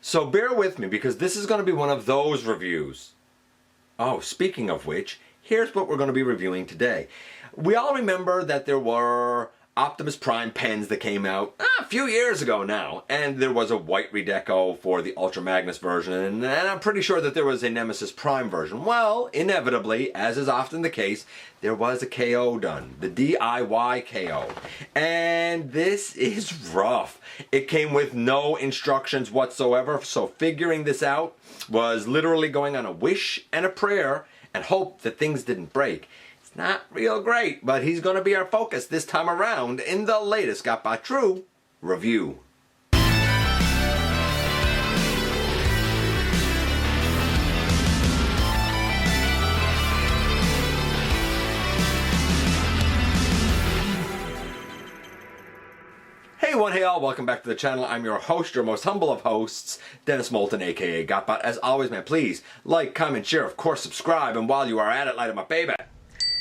So bear with me because this is going to be one of those reviews. Oh, speaking of which, here's what we're going to be reviewing today. We all remember that there were Optimus Prime pens that came out a few years ago now, and there was a white redeco for the Ultra Magnus version, and I'm pretty sure that there was a Nemesis Prime version. Well, inevitably, as is often the case, there was a KO done, the DIY KO, and this is rough. It came with no instructions whatsoever, so figuring this out was literally going on a wish and a prayer and hope that things didn't break. Not real great, but he's going to be our focus this time around in the latest GotBot True review. Hey one, hey all, welcome back to the channel. I'm your host, your most humble of hosts, Dennis Moulton, aka GotBot. As always, man, please like, comment, share, of course subscribe, and while you are at it, light up my baby.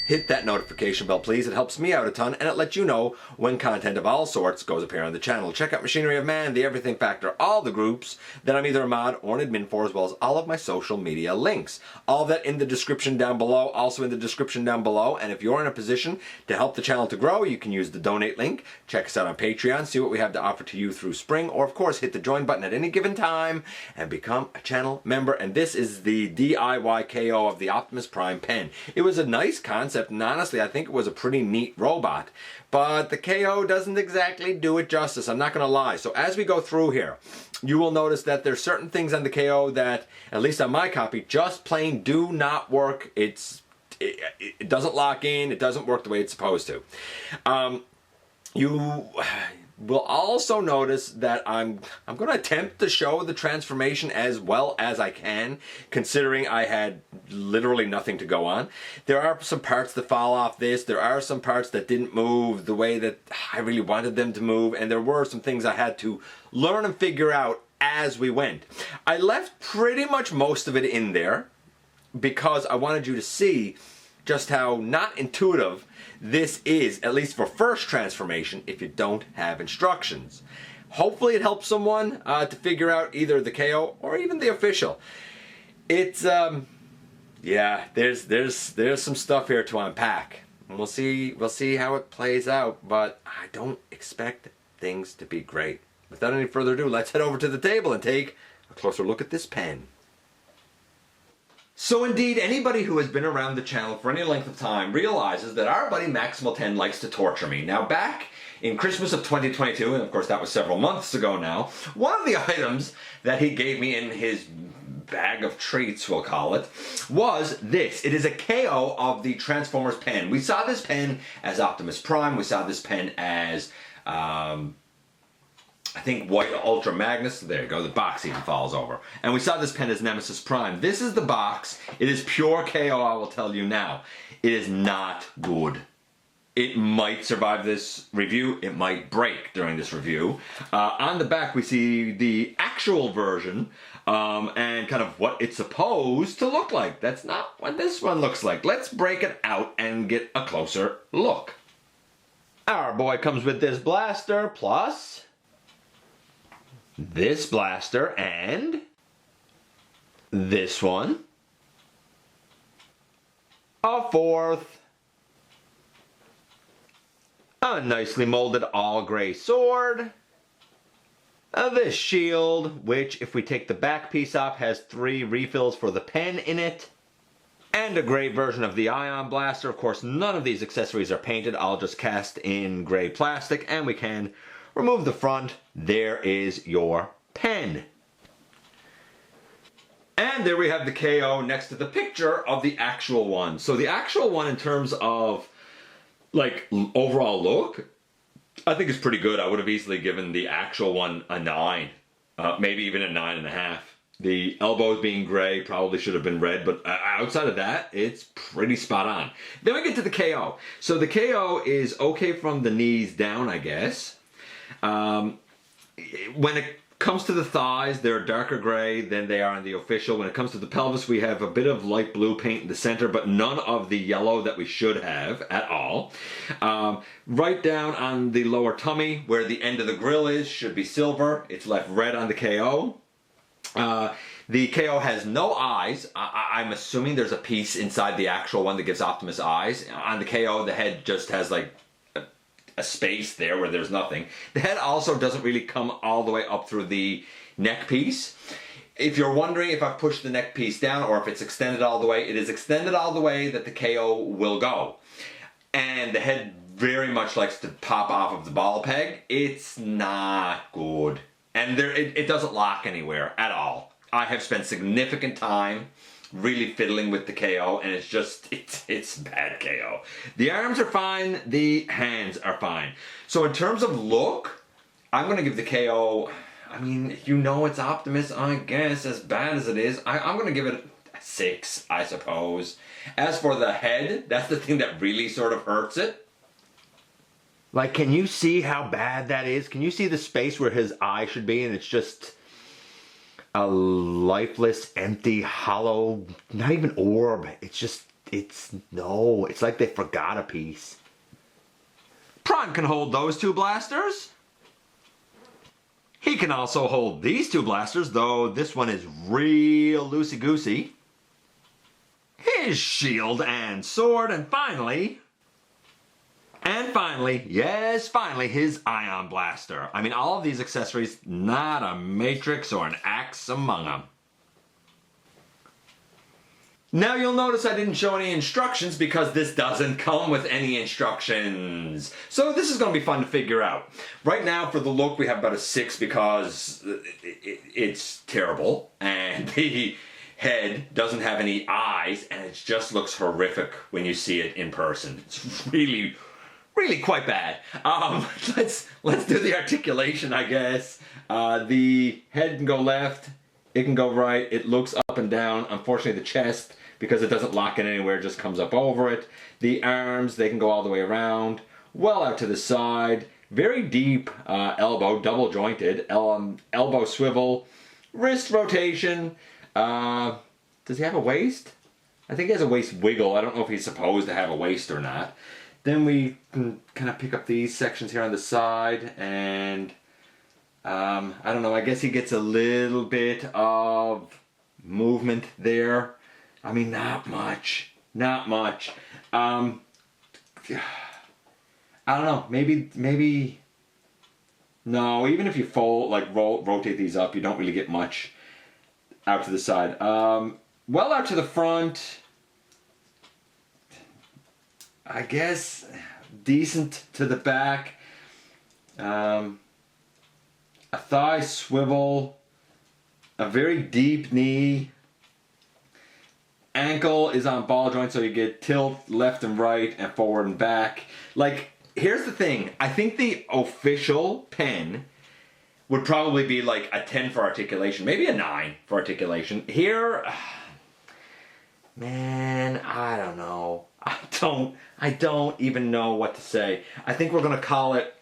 Hit that notification bell, please. It helps me out a ton, and it lets you know when content of all sorts goes up here on the channel. Check out Machinery of Man, The Everything Factor, all the groups that I'm either a mod or an admin for, as well as all of my social media links. All that in the description down below, also in the description down below. And if you're in a position to help the channel to grow, you can use the donate link. Check us out on Patreon, see what we have to offer to you through spring, or of course, hit the join button at any given time and become a channel member. And this is the DIY KO of the Optimus Prime pen. It was a nice concept, and honestly, I think it was a pretty neat robot, but the KO doesn't exactly do it justice, I'm not going to lie. So as we go through here, you will notice that there's certain things on the KO that, at least on my copy, just plain do not work. It doesn't lock in, it doesn't work the way it's supposed to. You will also notice that I'm going to attempt to show the transformation as well as I can, considering I had literally nothing to go on. There are some parts that fall off this, there are some parts that didn't move the way that I really wanted them to move, and there were some things I had to learn and figure out as we went. I left pretty much most of it in there because I wanted you to see just how not intuitive this is, at least for first transformation, if you don't have instructions. Hopefully it helps someone to figure out either the KO or even the official. It's yeah, there's some stuff here to unpack. And we'll see how it plays out, but I don't expect things to be great. Without any further ado, let's head over to the table and take a closer look at this pen. So indeed, anybody who has been around the channel for any length of time realizes that our buddy Maximal10 likes to torture me. Now back in Christmas of 2022, and of course that was several months ago now, one of the items that he gave me in his bag of treats, we'll call it, was this. It is a KO of the Transformers pen. We saw this pen as Optimus Prime, we saw this pen as I think white Ultra Magnus. There you go, the box even falls over. And we saw this pen as Nemesis Prime. This is the box. It is pure KO, I will tell you now. It is not good. It might survive this review. It might break during this review. On the back we see the actual version and kind of what it's supposed to look like. That's not what this one looks like. Let's break it out and get a closer look. Our boy comes with this blaster plus this blaster and this one, a fourth, a nicely molded all gray sword, this shield, which if we take the back piece off has 3 refills for the pen in it, and a gray version of the ion blaster. Of course, none of these accessories are painted, I'll just cast in gray plastic, and we can remove the front. There is your pen. And there we have the KO next to the picture of the actual one. So the actual one, in terms of like overall look, I think is pretty good. I would have easily given the actual one a 9, maybe even a 9.5. The elbows being gray probably should have been red, but outside of that, it's pretty spot on. Then we get to the KO. So the KO is okay from the knees down, I guess. When it comes to the thighs, they're darker gray than they are in the official. When it comes to the pelvis, we have a bit of light blue paint in the center, but none of the yellow that we should have at all. Right down on the lower tummy, where the end of the grill is, should be silver. It's left red on the KO. The KO has no eyes. I'm assuming there's a piece inside the actual one that gives Optimus eyes. On the KO, the head just has like a space there where there's nothing. The head also doesn't really come all the way up through the neck piece. If you're wondering if I've pushed the neck piece down or if it's extended all the way, it is extended all the way that the KO will go. And the head very much likes to pop off of the ball peg. It's not good. And it doesn't lock anywhere at all. I have spent significant time really fiddling with the KO, and it's bad KO. The arms are fine, the hands are fine. So in terms of look, I'm going to give the KO, I mean, you know it's Optimus, I guess, as bad as it is. I'm going to give it a 6, I suppose. As for the head, that's the thing that really sort of hurts it. Like, can you see how bad that is? Can you see the space where his eye should be, and it's just a lifeless, empty, hollow, not even orb. It's like they forgot a piece. Prime can hold those 2 blasters. He can also hold these 2 blasters, though this one is real loosey-goosey. His shield and sword, and finally, yes, finally, his ion blaster. I mean, all of these accessories, not a matrix or an axe among them. Now you'll notice I didn't show any instructions because this doesn't come with any instructions. So this is going to be fun to figure out. Right now for the look we have about a 6 because it's terrible and the head doesn't have any eyes and it just looks horrific when you see it in person. It's really quite bad. Let's do the articulation, I guess. The head can go left, it can go right, it looks up and down. Unfortunately the chest, because it doesn't lock in anywhere, just comes up over it. The arms, they can go all the way around, well out to the side. Very deep elbow, double jointed, elbow swivel, wrist rotation. Does he have a waist? I think he has a waist wiggle. I don't know if he's supposed to have a waist or not. Then we can kind of pick up these sections here on the side and I don't know, I guess he gets a little bit of movement there. I mean, not much. I don't know, maybe, no, even if you rotate these up, you don't really get much out to the side. Well out to the front, I guess decent to the back. A thigh swivel, a very deep knee. Ankle is on ball joint, so you get tilt left and right and forward and back. Like, here's the thing. I think the official pen would probably be like a 10 for articulation, maybe a 9 for articulation. Here, man, I don't know. I don't even know what to say. I think we're gonna call it,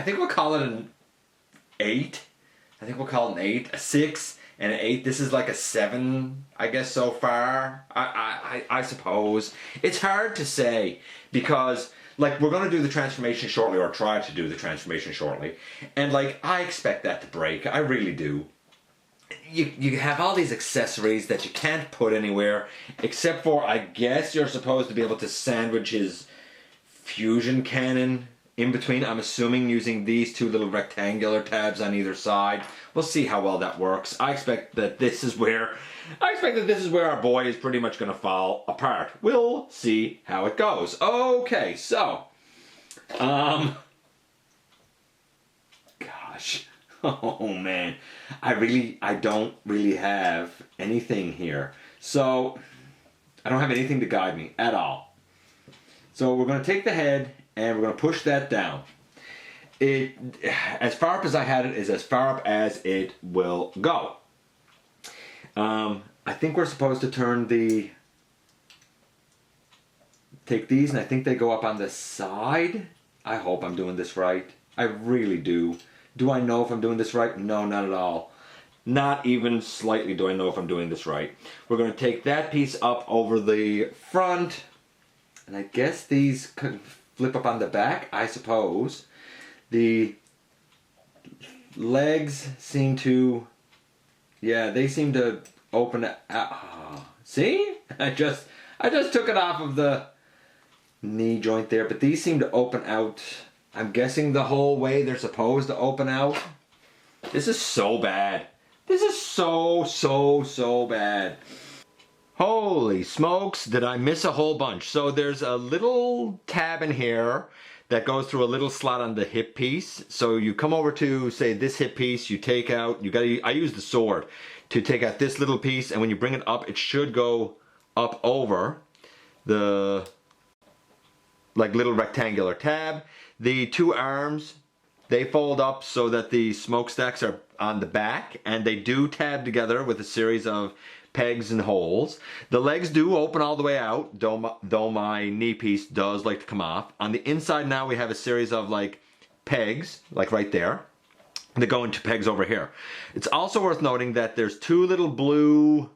we'll call it an 8. I think we'll call it an 8, a 6, and an 8. This is like a 7, I guess, so far. I suppose. It's hard to say because, like, we're gonna do the transformation shortly, or try to do the transformation shortly, and like, I expect that to break. I really do. You have all these accessories that you can't put anywhere, except for, I guess you're supposed to be able to sandwich his fusion cannon in between. I'm assuming using these 2 little rectangular tabs on either side. We'll see how well that works. I expect that this is where our boy is pretty much going to fall apart. We'll see how it goes. Okay, so, gosh. Oh man, I don't really have anything here. So, I don't have anything to guide me at all. So we're going to take the head and we're going to push that down. As far up as I had it is as far up as it will go. I think we're supposed to take these, and I think they go up on the side. I hope I'm doing this right. I really do. Do I know if I'm doing this right? No, not at all. Not even slightly do I know if I'm doing this right. We're going to take that piece up over the front, and I guess these could flip up on the back, I suppose. The legs seem to Yeah, they seem to open it out. Oh, see? I just took it off of the knee joint there, but these seem to open out. I'm guessing the whole way they're supposed to open out. This is so bad. This is so bad. Holy smokes, did I miss a whole bunch? So there's a little tab in here that goes through a little slot on the hip piece. So you come over to, say, this hip piece, you take out, I use the sword to take out this little piece, and when you bring it up, it should go up over the like little rectangular tab. The two arms, they fold up so that the smokestacks are on the back, and they do tab together with a series of pegs and holes. The legs do open all the way out, though my knee piece does like to come off. On the inside now we have a series of like pegs, like right there, that go into pegs over here. It's also worth noting that there's two little blue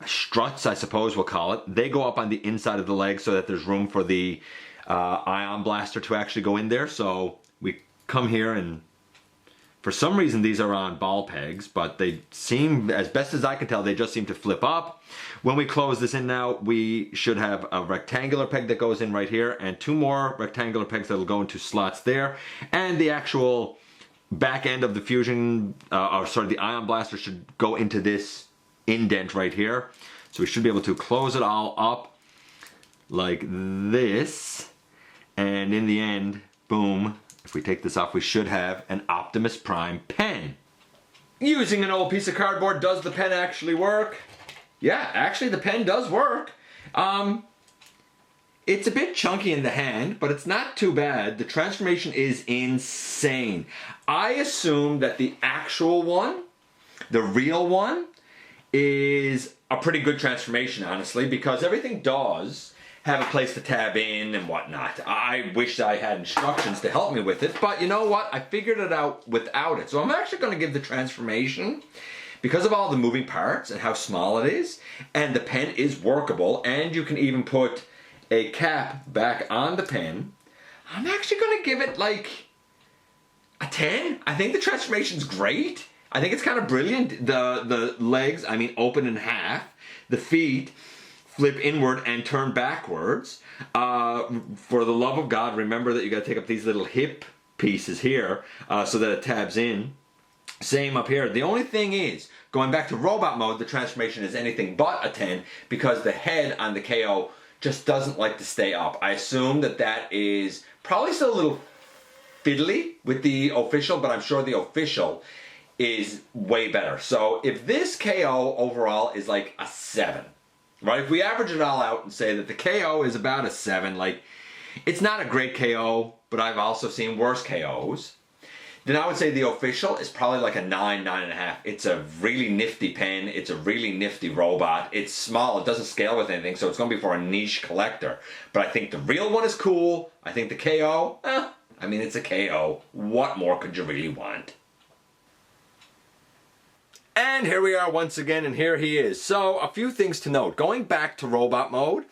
struts, I suppose we'll call it. They go up on the inside of the leg so that there's room for the ion blaster to actually go in there. So we come here, and for some reason these are on ball pegs, but they seem, as best as I can tell, they just seem to flip up. When we close this in now, we should have a rectangular peg that goes in right here, and two more rectangular pegs that'll go into slots there, and the actual back end of the fusion, the ion blaster should go into this indent right here. So we should be able to close it all up like this, and in the end, boom, if we take this off, we should have an Optimus Prime pen. Using an old piece of cardboard, does the pen actually work? Yeah, actually the pen does work. It's a bit chunky in the hand, but it's not too bad. The transformation is insane. I assume that the actual one, the real one, is a pretty good transformation, honestly, because everything does have a place to tab in and whatnot. I wish I had instructions to help me with it, but you know what? I figured it out without it. So I'm actually going to give the transformation, because of all the moving parts and how small it is, and the pen is workable, and you can even put a cap back on the pen, I'm actually going to give it like a 10. I think the transformation's great. I think it's kind of brilliant. The legs, I mean, open in half. The feet flip inward and turn backwards. For the love of God, remember that you got to take up these little hip pieces here so that it tabs in. Same up here. The only thing is, going back to robot mode, the transformation is anything but a 10 because the head on the KO just doesn't like to stay up. I assume that that is probably still a little fiddly with the official, but I'm sure the official is way better. So if this KO overall is like a 7, right? If we average it all out and say that the KO is about a 7, like, it's not a great KO, but I've also seen worse KOs, then I would say the official is probably like a 9, 9.5. It's a really nifty pen. It's a really nifty robot. It's small. It doesn't scale with anything, so it's going to be for a niche collector. But I think the real one is cool. I think the KO, I mean, it's a KO. What more could you really want? And here we are once again, and here he is. So, a few things to note. Going back to robot mode,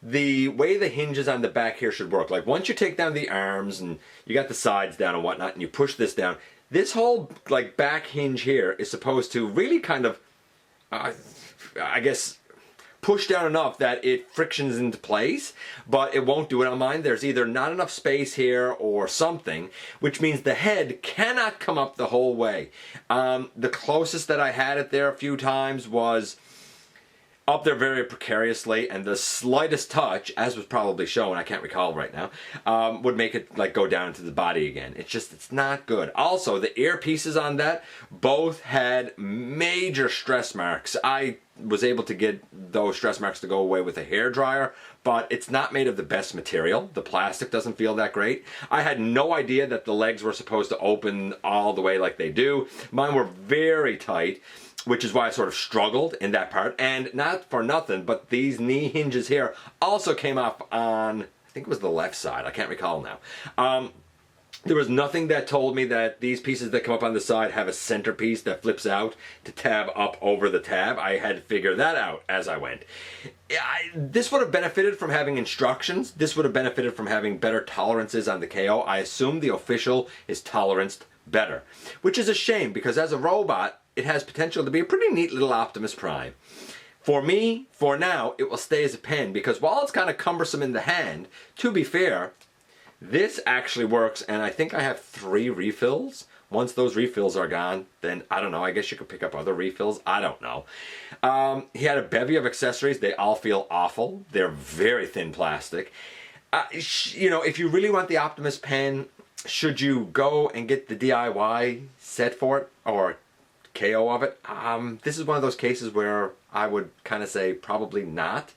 the way the hinges on the back here should work. Like, once you take down the arms and you got the sides down and whatnot, and you push this down, this whole, like, back hinge here is supposed to really kind of, I guess, push down enough that it frictions into place, but it won't do it on mine. There's either not enough space here or something, which means the head cannot come up the whole way. The closest that I had it there a few times was up there very precariously, and the slightest touch, as was probably shown, I can't recall right now, would make it like go down into the body again. It's not good. Also, the earpieces on that both had major stress marks. I was able to get those stress marks to go away with a hairdryer, but it's not made of the best material. The plastic doesn't feel that great. I had no idea that the legs were supposed to open all the way like they do. Mine were very tight, which is why I sort of struggled in that part. And not for nothing, but these knee hinges here also came off on, I think it was the left side. I can't recall now. There was nothing that told me that these pieces that come up on the side have a centerpiece that flips out to tab up over the tab. I had to figure that out as I went. This would have benefited from having instructions. This would have benefited from having better tolerances on the KO. I assume the official is toleranced better, which is a shame because as a robot, it has potential to be a pretty neat little Optimus Prime. For me, for now, it will stay as a pen because while it's kind of cumbersome in the hand, to be fair, this actually works, and I think I have 3 refills. Once those refills are gone, then I don't know, I guess you could pick up other refills. I don't know. He had a bevy of accessories. They all feel awful. They're very thin plastic. You know, if you really want the Optimus pen, should you go and get the DIY set for it or KO of it? This is one of those cases where I would kind of say probably not.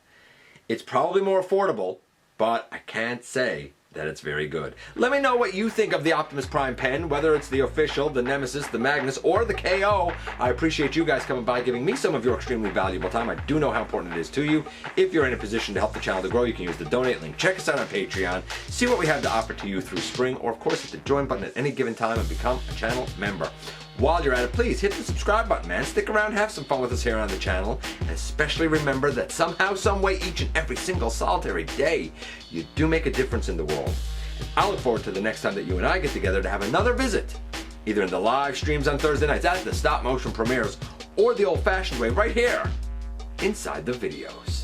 It's probably more affordable, but I can't say that it's very good. Let me know what you think of the Optimus Prime pen, whether it's the official, the Nemesis, the Magnus, or the KO. I appreciate you guys coming by, giving me some of your extremely valuable time. I do know how important it is to you. If you're in a position to help the channel to grow, you can use the donate link. Check us out on Patreon. See what we have to offer to you through spring, or of course hit the join button at any given time and become a channel member. While you're at it, please hit the subscribe button, man. Stick around, have some fun with us here on the channel. And especially remember that somehow, some way, each and every single solitary day, you do make a difference in the world. And I look forward to the next time that you and I get together to have another visit, either in the live streams on Thursday nights at the stop motion premieres, or the old-fashioned way right here, inside the videos.